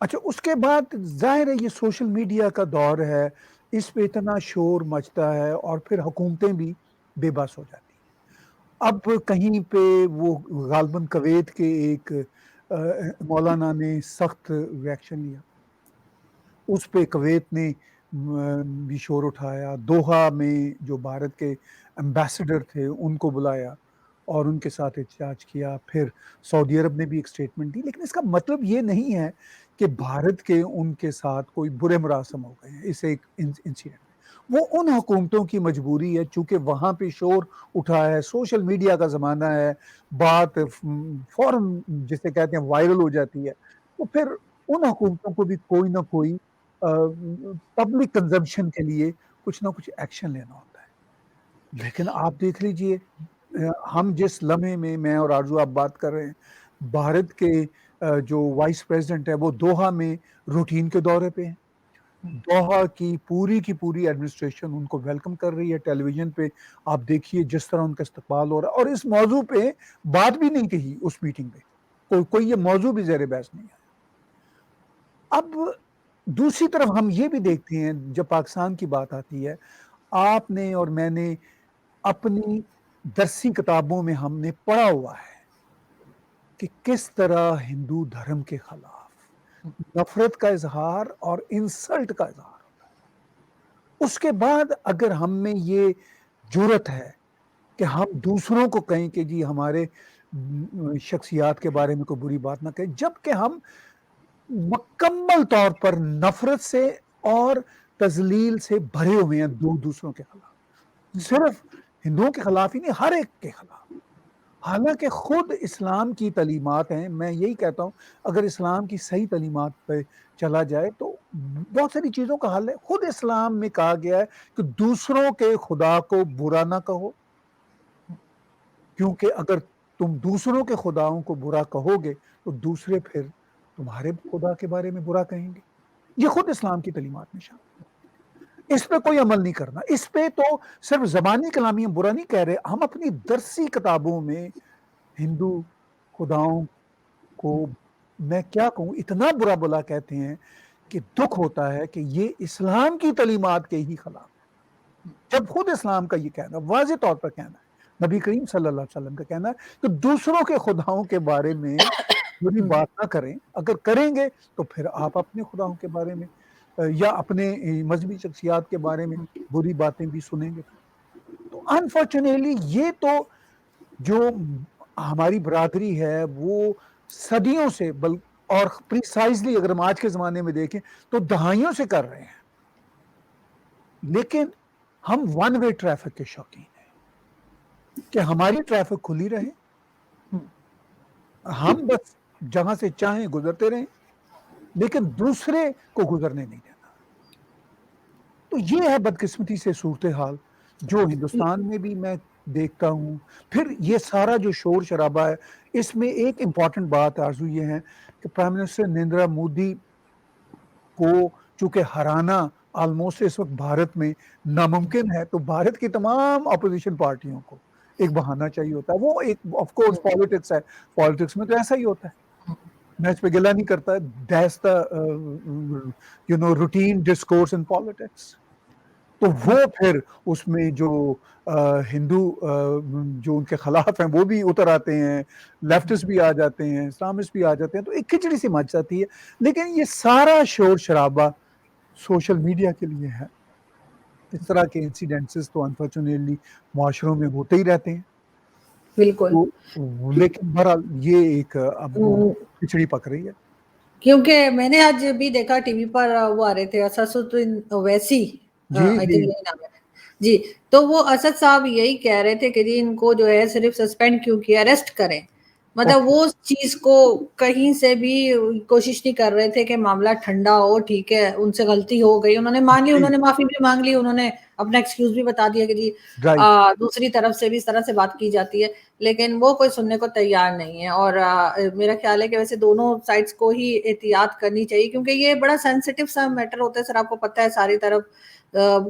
اچھا اس کے بعد ظاہر ہے یہ سوشل میڈیا کا دور ہے، اس پہ اتنا شور مچتا ہے اور پھر حکومتیں بھی بے بس ہو جاتی ہیں۔ اب کہیں پہ وہ غالباً کویت کے ایک مولانا نے سخت ریئیکشن لیا، اس پہ کویت نے بھی شور اٹھایا، دوحہ میں جو بھارت کے امبیسڈر تھے ان کو بلایا اور ان کے ساتھ احتجاج کیا، پھر سعودی عرب نے بھی ایک سٹیٹمنٹ دی، لیکن اس کا مطلب یہ نہیں ہے کہ بھارت کے ان کے ساتھ کوئی برے مراسم ہو گئے ہیں اس ایک انسیڈنٹ میں۔ وہ ان حکومتوں کی مجبوری ہے، چونکہ وہاں پہ شور اٹھا ہے، سوشل میڈیا کا زمانہ ہے، بات فوراً جسے کہتے ہیں وائرل ہو جاتی ہے، تو پھر ان حکومتوں کو بھی کوئی نہ کوئی پبلک کنزمپشن کے لیے کچھ نہ کچھ ایکشن لینا ہوتا ہے۔ لیکن آپ دیکھ لیجئے ہم جس لمحے میں اور آرزو آپ بات کر رہے ہیں، بھارت کے جو وائس پریزیڈنٹ ہے وہ دوحہ میں روٹین کے دورے پہ ہیں، دوحہ کی پوری ایڈمنسٹریشن ان کو ویلکم کر رہی ہے، ٹیلی ویژن پہ آپ دیکھیے جس طرح ان کا استقبال ہو رہا ہے، اور اس موضوع پہ بات بھی نہیں کہی اس میٹنگ پہ، کوئی یہ موضوع بھی زیر بحث نہیں آیا۔ اب دوسری طرف ہم یہ بھی دیکھتے ہیں جب پاکستان کی بات آتی ہے، آپ نے اور میں نے اپنی درسی کتابوں میں ہم نے پڑھا ہوا ہے کہ کس طرح ہندو دھرم کے خلاف نفرت کا اظہار اور انسلٹ کا اظہار ہوتا ہے۔ اس کے بعد اگر ہم میں یہ جرت ہے کہ ہم دوسروں کو کہیں کہ جی ہمارے شخصیات کے بارے میں کوئی بری بات نہ کہیں، جبکہ ہم مکمل طور پر نفرت سے اور تذلیل سے بھرے ہوئے ہیں دوسروں کے خلاف، صرف ہندوؤں کے خلاف ہی نہیں، ہر ایک کے خلاف۔ حالانکہ خود اسلام کی تعلیمات ہیں، میں یہی کہتا ہوں اگر اسلام کی صحیح تعلیمات پہ چلا جائے تو بہت ساری چیزوں کا حل ہے۔ خود اسلام میں کہا گیا ہے کہ دوسروں کے خدا کو برا نہ کہو، کیونکہ اگر تم دوسروں کے خداؤں کو برا کہو گے تو دوسرے پھر تمہارے خدا کے بارے میں برا کہیں گے۔ یہ خود اسلام کی تعلیمات میں شامل ہے، اس پہ کوئی عمل نہیں کرنا۔ اس پہ تو صرف زبانی کلامی ہم برا نہیں کہہ رہے، ہم اپنی درسی کتابوں میں ہندو خداؤں کو میں کیا کہوں اتنا برا بلا کہتے ہیں کہ دکھ ہوتا ہے کہ یہ اسلام کی تعلیمات کے ہی خلاف ہے، جب خود اسلام کا یہ کہنا واضح طور پر کہنا ہے، نبی کریم صلی اللہ علیہ وسلم کا کہنا ہے کہ دوسروں کے خداؤں کے بارے میں بری بات نہ کریں، اگر کریں گے تو پھر آپ اپنے خداؤں کے بارے میں یا اپنے مذہبی شخصیات کے بارے میں بری باتیں بھی سنیں گے۔ تو انفارچونیٹلی یہ تو جو ہماری برادری ہے وہ صدیوں سے اور پریسائزلی اگر ہم آج کے زمانے میں دیکھیں تو دہائیوں سے کر رہے ہیں، لیکن ہم ون وے ٹریفک کے شوقین ہیں کہ ہماری ٹریفک کھلی رہے، ہم بس جہاں سے چاہیں گزرتے رہیں لیکن دوسرے کو گزرنے نہیں دینا۔ تو یہ ہے بدقسمتی سے صورتحال جو ہندوستان میں بھی میں دیکھتا ہوں۔ پھر یہ سارا جو شور شرابہ ہے اس میں ایک امپورٹنٹ بات آرزو یہ ہے کہ پرائم منسٹر نریندر مودی کو چونکہ ہرانا آلموسٹ اس وقت بھارت میں ناممکن ہے، تو بھارت کی تمام اپوزیشن پارٹیوں کو ایک بہانہ چاہیے ہوتا ہے، وہ ایک آف کورس پالیٹکس ہے، پالیٹکس میں تو ایسا ہی ہوتا ہے، میں اس پہ گلہ نہیں کرتا، that's the routine discourse in politics. تو وہ پھر اس میں جو ہندو جو ان کے خلاف ہیں وہ بھی اتر آتے ہیں، لیفٹسٹ بھی آ جاتے ہیں، اسلامسٹ بھی آ جاتے ہیں، تو ایک کھچڑی سی مچ جاتی ہے۔ لیکن یہ سارا شور شرابہ سوشل میڈیا کے لیے ہے، اس طرح کے انسیڈنٹس تو انفارچونیٹلی معاشروں میں ہوتے ہی رہتے ہیں، بالکل، لیکن بہرحال یہ ایک اب کھچڑی پک رہی ہے۔ کیونکہ میں نے آج بھی دیکھا ٹی وی پر وہ آ رہے تھے اسدالدین اویسی، آئی تھنک یہی نام ہے جی، تو وہ اسد صاحب یہی کہہ رہے تھے کہ جی ان کو جو ہے صرف سسپینڈ کیوں کیا، اریسٹ کریں، مطلب وہ چیز کو کہیں سے بھی کوشش نہیں کر رہے تھے کہ معاملہ ٹھنڈا ہو، ٹھیک ہے ان سے غلطی ہو گئی، انہوں نے مان لی، انہوں نے معافی بھی مانگ لی، انہوں نے اپنا ایکسکیوز بھی بتا دیا کہ جی دوسری طرف سے بھی اس طرح سے بات کی جاتی ہے، لیکن وہ کوئی سننے کو تیار نہیں ہے۔ اور میرا خیال ہے کہ ویسے دونوں سائڈز کو ہی احتیاط کرنی چاہیے، کیونکہ یہ بڑا سینسٹیو سا میٹر ہوتا ہے سر، آپ کو پتہ ہے ساری طرف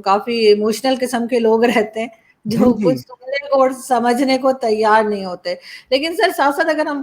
کافی ایموشنل قسم کے لوگ رہتے ہیں جو کچھ سننے کو اور سمجھنے کو تیار نہیں ہوتے۔ لیکن سر ساتھ ساتھ اگر ہم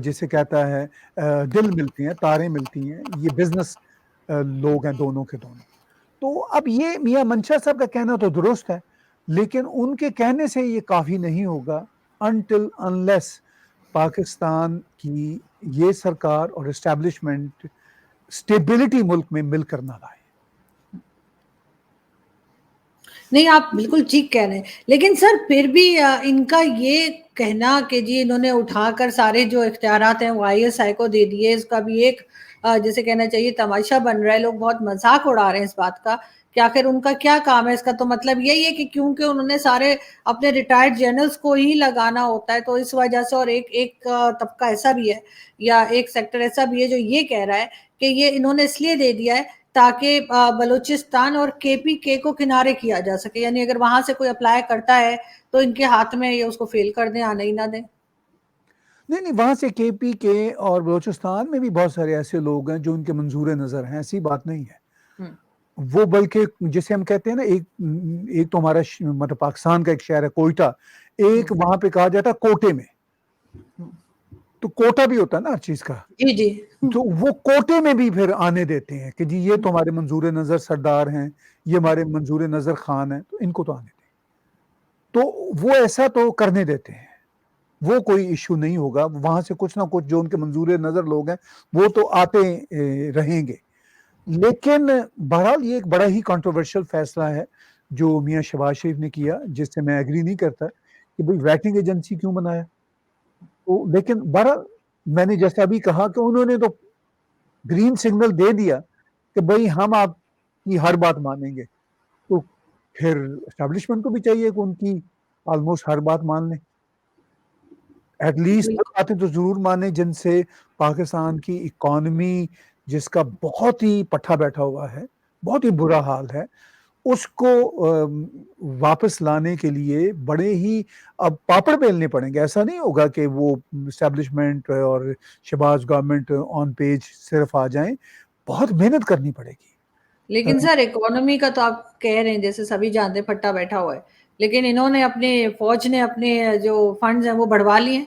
جسے کہتا ہے دل ملتی ہیں، تاریں ملتی ہیں، یہ بزنس لوگ ہیں دونوں کے دونوں. تو اب یہ میاں منشا صاحب کا کہنا تو درست ہے، لیکن ان کے کہنے سے یہ کافی نہیں ہوگا until unless پاکستان کی یہ سرکار اور اسٹیبلشمنٹ اسٹیبلٹی ملک میں مل کر نہ لائے. نہیں آپ بالکل ٹھیک کہہ رہے ہیں، لیکن سر پھر بھی ان کا یہ کہنا کہ جی انہوں نے اٹھا کر سارے جو اختیارات ہیں وہ آئی ایس آئی کو دے دیے، اس کا بھی ایک جیسے کہنا چاہیے تماشا بن رہا ہے، لوگ بہت مذاق اڑا رہے ہیں اس بات کا کہ آخر ان کا کیا کام ہے. اس کا تو مطلب یہی ہے کہ کیونکہ انہوں نے سارے اپنے ریٹائرڈ جنرلز کو ہی لگانا ہوتا ہے، تو اس وجہ سے. اور ایک طبقہ ایسا بھی ہے یا ایک سیکٹر ایسا بھی ہے جو یہ کہہ رہا ہے کہ یہ انہوں نے اس لیے دے دیا ہے تاکہ بلوچستان اور کے پی کے کو کنارے کیا جا سکے، یعنی اگر وہاں سے کوئی اپلائی کرتا ہے تو ان کے ہاتھ میں یہ اس کو فیل کر دیں، آنے ہی نہ دیں. نہیں وہاں سے کے پی کے اور بلوچستان میں بھی بہت سارے ایسے لوگ ہیں جو ان کے منظور نظر ہیں، ایسی بات نہیں ہے. وہ بلکہ جسے ہم کہتے ہیں نا ایک تو ہمارا مطلب پاکستان کا ایک شہر ہے کوئٹہ، ایک وہاں پہ کہا جاتا ہے کوٹے میں، تو کوٹا بھی ہوتا ہے نا ہر چیز کا. جی جی تو وہ کوٹے میں بھی پھر آنے دیتے ہیں کہ جی یہ تو ہمارے منظور نظر سردار ہیں، یہ ہمارے منظور نظر خان ہیں، تو ان کو تو آنے دیں. تو وہ ایسا تو کرنے دیتے ہیں، وہ کوئی ایشو نہیں ہوگا. وہاں سے کچھ نہ کچھ جو ان کے منظور نظر لوگ ہیں وہ تو آتے رہیں گے. لیکن بہرحال یہ ایک بڑا ہی کنٹروورشل فیصلہ ہے جو میاں شہباز شریف نے کیا، جس سے میں ایگری نہیں کرتا کہ بھئی ویٹنگ ایجنسی کیوں بنایا. تو لیکن بہرحال میں نے جیسا ابھی کہا کہ انہوں نے تو گرین سگنل دے دیا کہ بھئی ہم آپ کی ہر بات مانیں گے، تو پھر اسٹیبلشمنٹ کو بھی چاہیے کہ ان کی آلموسٹ ہر بات مان لیں، ایٹ لیسٹ وہ باتیں تو ضرور مانیں جن سے پاکستان کی اکانومی جس کا بہت ہی پٹھا بیٹھا ہوا ہے، بہت ہی برا حال ہے، اس کو واپس لانے کے لیے بڑے ہی اب پاپڑ بیلنے پڑیں گے. ایسا نہیں ہوگا کہ وہ اسٹیبلشمنٹ اور شہباز گورنمنٹ آن پیج صرف آ جائیں، بہت محنت کرنی پڑے گی. لیکن سر اکانومی کا تو آپ کہہ رہے ہیں جیسے سبھی جانتے پھٹا بیٹھا ہوا ہے، لیکن انہوں نے اپنے فوج نے اپنے جو فنڈز ہیں وہ بڑھوا لیے،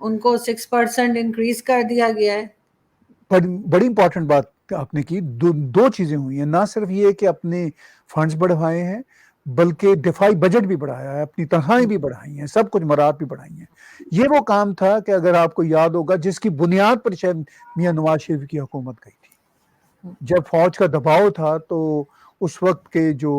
ان کو 6% انکریز کر دیا گیا ہے. بڑی امپورٹنٹ بات آپ نے کی. دو چیزیں ہوئی ہیں، نہ صرف یہ کہ اپنے فنڈز بڑھوائے ہیں بلکہ دفاعی بجٹ بھی بڑھایا ہے، اپنی تنخواہیں بھی بڑھائی ہیں، سب کچھ مراد بھی بڑھائی ہیں. یہ وہ کام تھا کہ اگر آپ کو یاد ہوگا جس کی بنیاد پر شاید میاں نواز شریف کی حکومت گئی تھی. جب فوج کا دباؤ تھا تو اس وقت کے جو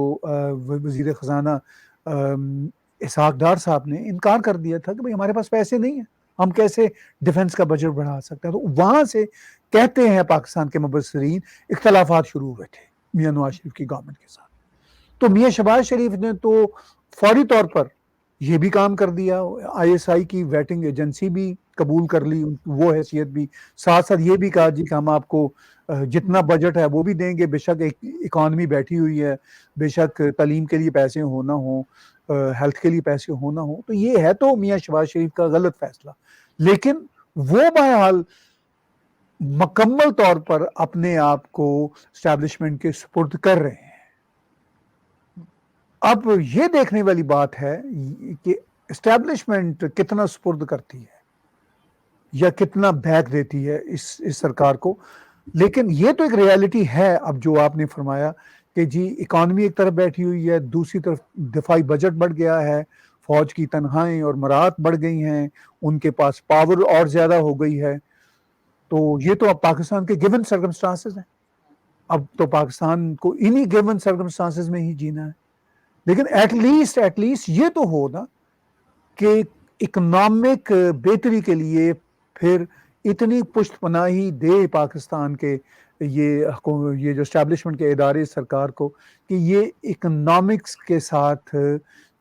وزیر خزانہ اسحاق ڈار صاحب نے انکار کر دیا تھا کہ بھئی ہمارے پاس پیسے نہیں ہیں، ہم کیسے ڈیفنس کا بجٹ بڑھا سکتے ہیں. تو وہاں سے کہتے ہیں پاکستان کے مبصرین اختلافات شروع ہوئے تھے میاں نواز شریف کی گورنمنٹ کے ساتھ. تو میاں شہباز شریف نے تو فوری طور پر یہ بھی کام کر دیا، آئی ایس آئی کی ویٹنگ ایجنسی بھی قبول کر لی، وہ حیثیت بھی، ساتھ ساتھ یہ بھی کہا جی کہ ہم آپ کو جتنا بجٹ ہے وہ بھی دیں گے، بے شک ایک اکانومی بیٹھی ہوئی ہے، بے شک تعلیم کے لیے پیسے ہونا ہوں، ہیلتھ کے لیے پیسے ہونا ہوں. تو یہ ہے تو میاں شہباز شریف کا غلط فیصلہ، لیکن وہ بہرحال مکمل طور پر اپنے آپ کو اسٹیبلشمنٹ کے سپرد کر رہے ہیں. اب یہ دیکھنے والی بات ہے کہ اسٹیبلشمنٹ کتنا سپرد کرتی ہے یا کتنا بیک دیتی ہے اس سرکار کو. لیکن یہ تو ایک ریالٹی ہے اب جو آپ نے فرمایا کہ جی اکانومی ایک طرف بیٹھی ہوئی ہے، دوسری طرف دفاعی بجٹ بڑھ گیا ہے، فوج کی تنخواہیں اور مراعات بڑھ گئی ہیں، ان کے پاس پاور اور زیادہ ہو گئی ہے. تو یہ تو اب پاکستان کے گیون سرکمسٹانسز ہیں، اب تو پاکستان کو انہی گیون سرکمسٹانسز میں ہی جینا ہے. لیکن ایٹ لیسٹ یہ تو ہو نا کہ اکنامک بہتری کے لیے پھر اتنی پشت پناہی دے پاکستان کے یہ جو اسٹیبلشمنٹ کے ادارے سرکار کو کہ یہ اکنامکس کے ساتھ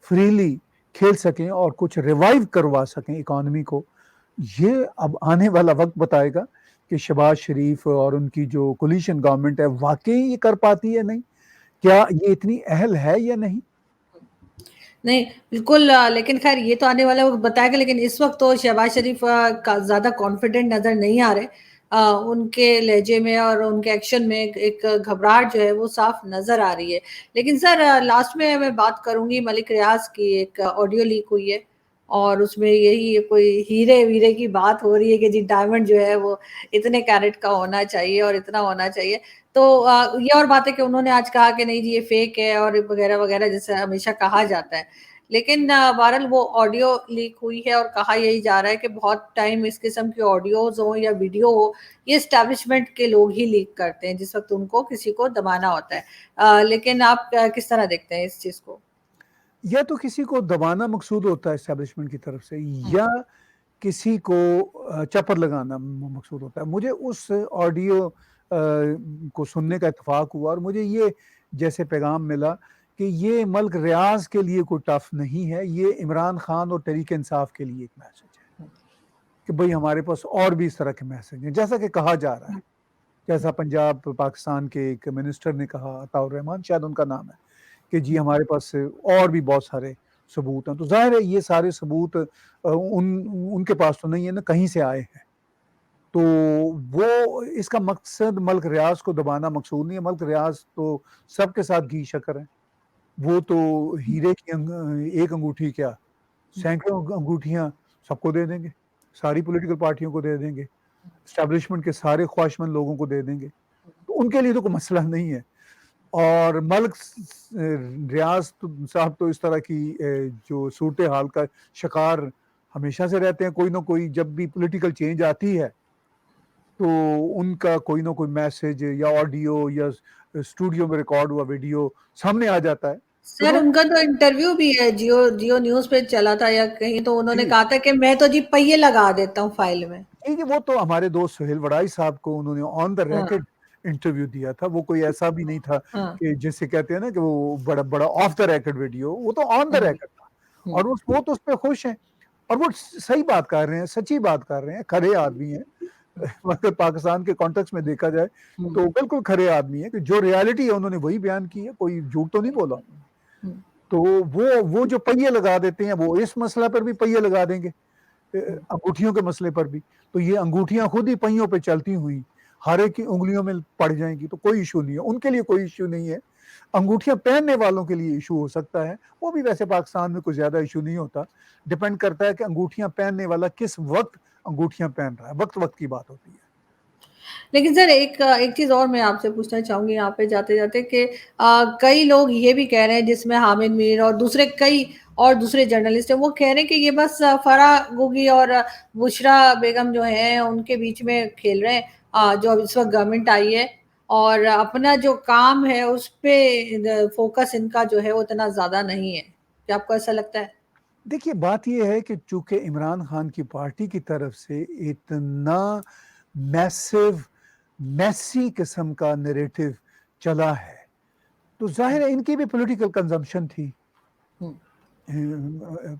فریلی کھیل سکیں اور کچھ ریوائیو کروا سکیں اکانومی کو. یہ اب آنے والا وقت بتائے گا کہ شہباز شریف اور ان کی جو کولیشن گورنمنٹ ہے واقعی یہ کر پاتی ہے نہیں، کیا یہ اتنی اہل ہے یا نہیں. نہیں بالکل، لیکن خیر یہ تو آنے والا وقت بتائے گا، لیکن اس وقت تو شہباز شریف کا زیادہ کانفیڈنٹ نظر نہیں آ رہے. ان کے لہجے میں اور ان کے ایکشن میں ایک گھبراہٹ جو ہے وہ صاف نظر آ رہی ہے. لیکن سر لاسٹ میں بات کروں گی، ملک ریاض کی ایک آڈیو لیک ہوئی ہے اور اس میں یہی کوئی ہیرے ویرے کی بات ہو رہی ہے کہ جی ڈائمنڈ جو ہے وہ اتنے کیرٹ کا ہونا چاہیے اور اتنا ہونا چاہیے. تو یہ اور بات ہے کہ انہوں نے آج کہا کہ نہیں جی یہ فیک ہے اور وغیرہ وغیرہ جیسے ہمیشہ کہا جاتا ہے. لیکن بہرحال وہ آڈیو لیک ہوئی ہے اور کہا یہی جا رہا ہے کہ بہت ٹائم اس قسم کی آڈیوز ہوں یا ویڈیو ہو یہ اسٹیبلشمنٹ کے لوگ ہی لیک کرتے ہیں جس وقت ان کو کسی کو دبانا ہوتا ہے. لیکن آپ کس طرح دیکھتے ہیں اس چیز کو؟ یا تو کسی کو دبانا مقصود ہوتا ہے اسٹیبلشمنٹ کی طرف سے، یا کسی کو چپر لگانا مقصود ہوتا ہے. مجھے اس آڈیو کو سننے کا اتفاق ہوا اور مجھے یہ جیسے پیغام ملا کہ یہ ملک ریاض کے لیے کوئی ٹف نہیں ہے، یہ عمران خان اور تحریک انصاف کے لیے ایک میسج ہے کہ بھئی ہمارے پاس اور بھی اس طرح کے میسج ہیں، جیسا کہ کہا جا رہا ہے. جیسا پنجاب پاکستان کے ایک منسٹر نے کہا، عطاء الرحمان شاید ان کا نام ہے، کہ جی ہمارے پاس اور بھی بہت سارے ثبوت ہیں. تو ظاہر ہے یہ سارے ثبوت ان کے پاس تو نہیں ہے نا، کہیں سے آئے ہیں. تو وہ اس کا مقصد ملک ریاض کو دبانا مقصود نہیں ہے. ملک ریاض تو سب کے ساتھ گھی شکر ہے. وہ تو ہیرے کی ایک انگوٹھی کیا سینکڑوں انگوٹھیاں سب کو دے دیں گے، ساری پولیٹیکل پارٹیوں کو دے دیں گے، اسٹیبلشمنٹ کے سارے خواہشمند لوگوں کو دے دیں گے. تو ان کے لیے تو کوئی مسئلہ نہیں ہے. اور ملک ریاض صاحب تو اس طرح کی جو صورتحال کا شکار ہمیشہ سے رہتے ہیں. کوئی نہ کوئی جب بھی پولیٹیکل چینج آتی ہے تو ان کا کوئی نہ کوئی میسج یا آڈیو یا اسٹوڈیو میں ریکارڈ ہوا ویڈیو سامنے آ جاتا ہے. سر ان کا تو انٹرویو بھی ہے جیو نیوز پہ چلا تھا یا کہیں، تو انہوں نے جی کہا تھا کہ میں تو جی پہیے لگا دیتا ہوں فائل میں. وہ تو ہمارے دوست سہیل وڑائی صاحب کو انہوں نے آن دا ہاں ریکڈ انٹرویو دیا تھا. وہ کوئی ایسا بھی نہیں تھا ہاں کہ جسے کہتے ہیں نا کہ وہ بڑا بڑا آف دا ریکڈ ویڈیو، وہ تو آن دا ریکڈ تھا. اور وہ تو اس پہ خوش ہیں اور وہ صحیح بات کر رہے ہیں، سچی بات کر رہے ہیں، کھرے آدمی ہیں. مطلب پاکستان کے کانٹیکس میں دیکھا جائے تو بالکل کھرے آدمی ہیں کہ جو ریالٹی ہے انہوں نے وہی بیان کی ہے، کوئی جھوٹ تو نہیں بولا. تو وہ جو پہیے لگا دیتے ہیں وہ اس مسئلہ پر بھی پہیے لگا دیں گے، انگوٹھیوں کے مسئلے پر بھی. تو یہ انگوٹھیاں خود ہی پہیوں پہ چلتی ہوئی ہر ایک کی انگلیوں میں پڑ جائیں گی تو کوئی ایشو نہیں ہے. ان کے لیے کوئی ایشو نہیں ہے. انگوٹھیاں پہننے والوں کے لیے ایشو ہو سکتا ہے، وہ بھی ویسے پاکستان میں کوئی زیادہ ایشو نہیں ہوتا. ڈیپینڈ کرتا ہے کہ انگوٹھیاں پہننے والا کس وقت انگوٹھیاں پہن رہا ہے، وقت کی بات ہوتی ہے. لیکن سر ایک چیز اور میں آپ سے پوچھنا چاہوں گی یہاں پہ جاتے جاتے کہ کئی لوگ یہ بھی کہہ رہے ہیں جس میں حامد میر اور دوسرے جرنلسٹ ہیں، وہ کہہ رہے ہیں کہ یہ بس فرح گوگی اور بشرا بیگم جو ہیں ان کے بیچ میں کھیل رہے ہیں، جو اس وقت گورنمنٹ آئی ہے اور اپنا جو کام ہے اس پہ فوکس ان کا جو ہے وہ اتنا زیادہ نہیں ہے. کیا آپ کو ایسا لگتا ہے؟ دیکھیے بات یہ ہے کہ چونکہ عمران خان کی پارٹی کی طرف سے اتنا میسی قسم کا نیریٹو چلا ہے تو ظاہر ہے ان کی بھی پولیٹیکل کنزمپشن تھی،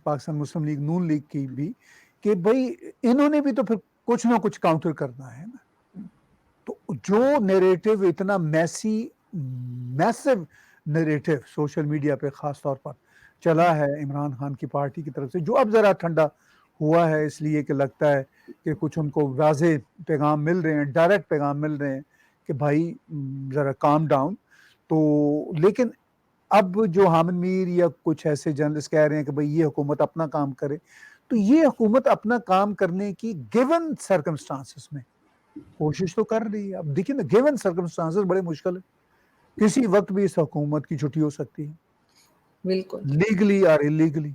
پاکستان مسلم لیگ نون لیگ کی بھی، کہ بھئی انہوں نے بھی تو پھر کچھ نہ کچھ کاؤنٹر کرنا ہے نا. تو جو نیریٹو اتنا میسو نیریٹو سوشل میڈیا پہ خاص طور پر چلا ہے عمران خان کی پارٹی کی طرف سے، جو اب ذرا ٹھنڈا ہوا ہے اس لیے کہ لگتا ہے کہ کچھ ان کو واضح پیغام مل رہے ہیں، ڈائریکٹ پیغام مل رہے ہیں کہ بھائی ذرا کام ڈاؤن. تو لیکن اب جو حامد میر یا کچھ ایسے جرنلسٹ کہہ رہے ہیں کہ بھئی یہ حکومت اپنا کام کرے، تو یہ حکومت اپنا کام کرنے کی گیون سرکمسٹانسز میں کوشش تو کر رہی ہے. اب دیکھیں نا گیون سرکمسٹانسز بڑے مشکل ہے، کسی وقت بھی اس حکومت کی چھٹی ہو سکتی ہے، بالکل. لیگلی اور انلیگلی.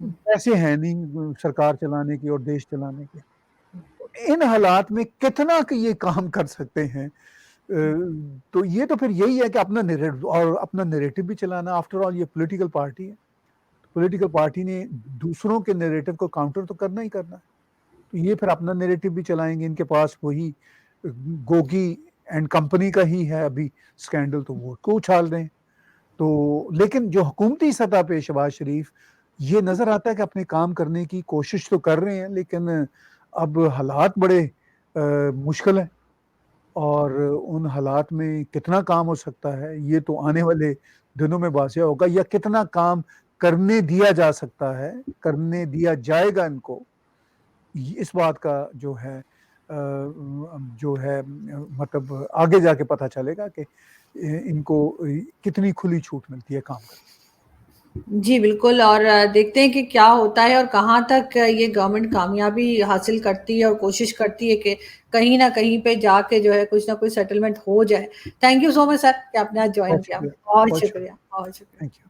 ایسے ہیں نہیں سرکار چلانے کی اور دیش چلانے کے. ان حالات میں کتنا کہ یہ کام کر سکتے ہیں. تو یہ تو پھر یہی ہے کہ اپنا نیریٹو بھی چلانا. آفٹر آل یہ پولیٹیکل پارٹی ہے، پولیٹیکل پارٹی نے دوسروں کے نیریٹو کو کاؤنٹر تو کرنا ہی کرنا ہے. تو یہ پھر اپنا نیریٹو بھی چلائیں گے. ان کے پاس وہی گوگی اینڈ کمپنی کا ہی ہے ابھی سکینڈل، تو وہ کو اچھال رہے ہیں. تو لیکن جو حکومتی سطح پہ شہباز شریف یہ نظر آتا ہے کہ اپنے کام کرنے کی کوشش تو کر رہے ہیں، لیکن اب حالات بڑے مشکل ہیں اور ان حالات میں کتنا کام ہو سکتا ہے یہ تو آنے والے دنوں میں واضح ہوگا، یا کتنا کام کرنے دیا جا سکتا ہے، کرنے دیا جائے گا ان کو. اس بات کا جو ہے مطلب آگے جا کے پتہ چلے گا کہ ان کو کتنی کھلی چھوٹ ملتی ہے کام کرنے. جی بالکل، اور دیکھتے ہیں کہ کیا ہوتا ہے اور کہاں تک یہ گورنمنٹ کامیابی حاصل کرتی ہے اور کوشش کرتی ہے کہ کہیں نہ کہیں پہ جا کے جو ہے کچھ نہ کچھ سیٹلمنٹ ہو جائے. تھینک یو سو مچ سر کہ آپ نے آج جوائن کیا. بہت بہت شکریہ، بہت شکریہ. Thank you.